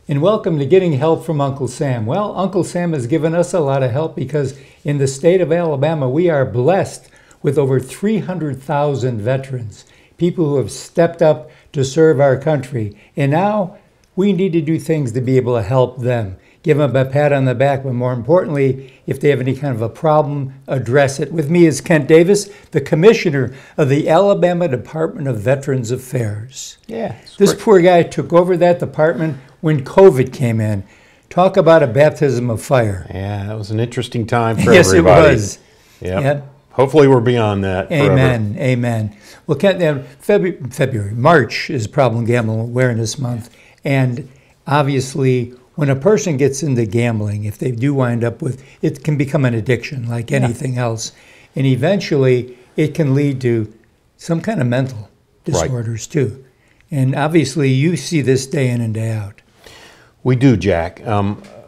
and welcome to Getting Help from Uncle Sam. Well, Uncle Sam has given us a lot of help because in the state of Alabama, we are blessed with over 300,000 veterans, people who have stepped up to serve our country. And now we need to do things to be able to help them. Give them a pat on the back, but more importantly, if they have any kind of a problem, address it. With me is Kent Davis, the Commissioner of the Alabama Department of Veterans Affairs. Yeah. This poor guy took over that department when COVID came in. Talk about a baptism of fire. Yeah, that was an interesting time for yes, everybody. Yes, it was. Yep. Yep. Hopefully we're beyond that Amen. forever. Amen. Well, Kent, March is Problem Gambling Awareness Month. And obviously, when a person gets into gambling, if they do wind up with, it can become an addiction like anything else. And eventually, it can lead to some kind of mental disorders too. And obviously, you see this day in and day out. We do, Jack.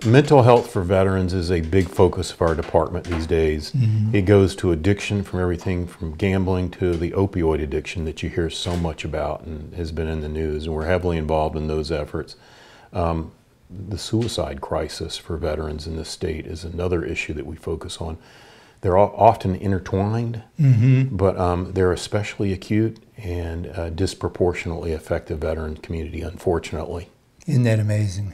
Mental health for veterans is a big focus of our department these days. Mm-hmm. It goes to addiction, from everything from gambling to the opioid addiction that you hear so much about and has been in the news, and we're heavily involved in those efforts. The suicide crisis for veterans in the state is another issue that we focus on. They're all often intertwined, but they're especially acute and disproportionately affect the veteran community, unfortunately. Isn't that amazing?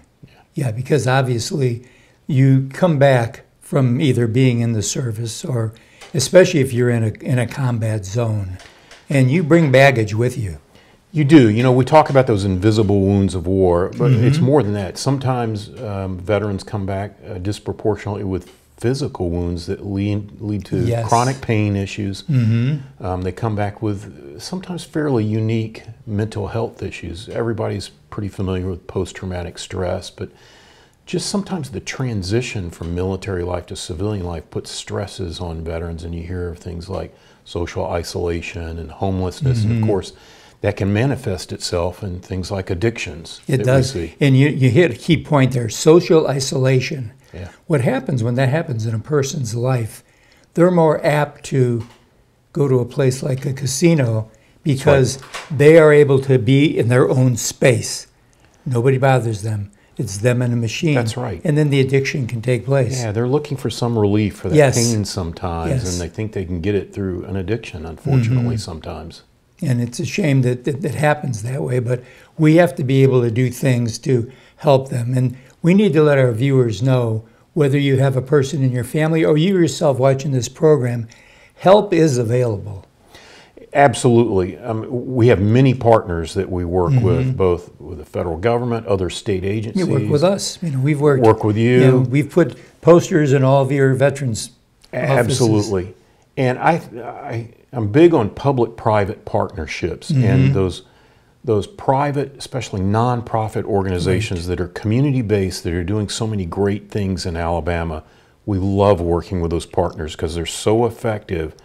Yeah, because obviously you come back from either being in the service or especially if you're in a combat zone, and you bring baggage with you. You do. You know, we talk about those invisible wounds of war, but it's more than that. Sometimes veterans come back disproportionately with physical wounds that lead to chronic pain issues. They come back with sometimes fairly unique mental health issues. Everybody's pretty familiar with post-traumatic stress, but just sometimes the transition from military life to civilian life puts stresses on veterans, and you hear of things like social isolation and homelessness, and of course, that can manifest itself in things like addictions. It does. And you hit a key point there, social isolation. Yeah. What happens when that happens in a person's life, they're more apt to go to a place like a casino because they are able to be in their own space. Nobody bothers them. It's them and a machine. That's right. And then the addiction can take place. Yeah, they're looking for some relief for that pain sometimes, and they think they can get it through an addiction, unfortunately, sometimes. And it's a shame that it happens that way, but we have to be able to do things to help them. And we need to let our viewers know, whether you have a person in your family or you yourself watching this program, help is available. Absolutely. We have many partners that we work with, both with the federal government, other state agencies. You work with us. You know, we've worked with you. You know, we've put posters in all of your veterans' offices. Absolutely. And I'm big on public-private partnerships, and those private, especially nonprofit organizations that are community-based, that are doing so many great things in Alabama. We love working with those partners because they're so effective,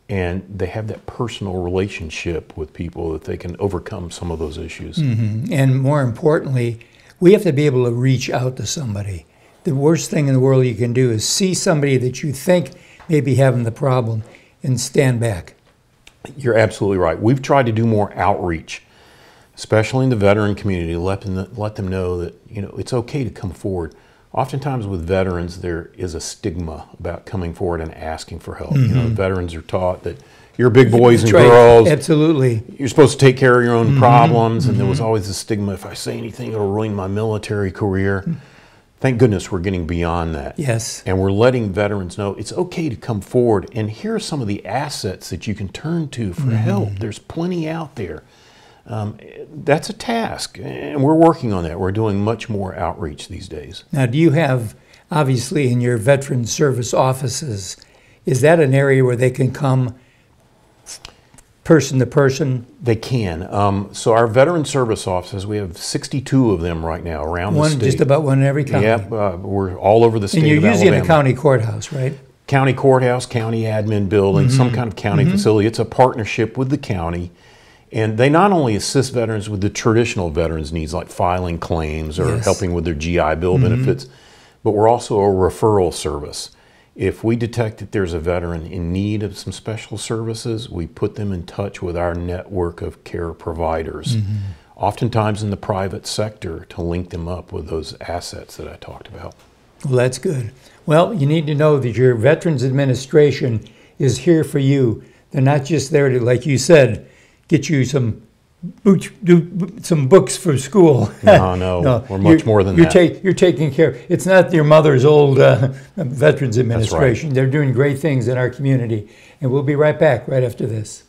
and they have that personal relationship with people that they can overcome some of those issues. And more importantly, we have to be able to reach out to somebody. The worst thing in the world you can do is see somebody that you think may be having the problem and stand back. You're absolutely right. We've tried to do more outreach, especially in the veteran community, let them know that, you know, it's okay to come forward. Oftentimes with veterans, there is a stigma about coming forward and asking for help. You know, veterans are taught that you're big boys and girls. Absolutely. You're supposed to take care of your own problems, and there was always the stigma, if I say anything, it'll ruin my military career. Thank goodness we're getting beyond that. Yes. And we're letting veterans know it's okay to come forward, and here are some of the assets that you can turn to for help. There's plenty out there. That's a task, and we're working on that. We're doing much more outreach these days. Now, do you have, obviously, in your veteran service offices, is that an area where they can come person to person? They can. So our veteran service offices, we have 62 of them right now around the state. Just about one in every county. Yep, we're all over the state of Alabama. And you're usually in a county courthouse, right? County courthouse, county admin building, some kind of county facility. It's a partnership with the county. And they not only assist veterans with the traditional veterans needs, like filing claims or helping with their GI Bill benefits, but we're also a referral service. If we detect that there's a veteran in need of some special services, we put them in touch with our network of care providers. oftentimes in the private sector, to link them up with those assets that I talked about. Well, that's good. Well, you need to know that your Veterans Administration is here for you. They're not just there to, like you said, get you some books for school. No, we're much more than that. You're taking care. It's not your mother's old Veterans Administration. That's right. They're doing great things in our community. And we'll be right back right after this.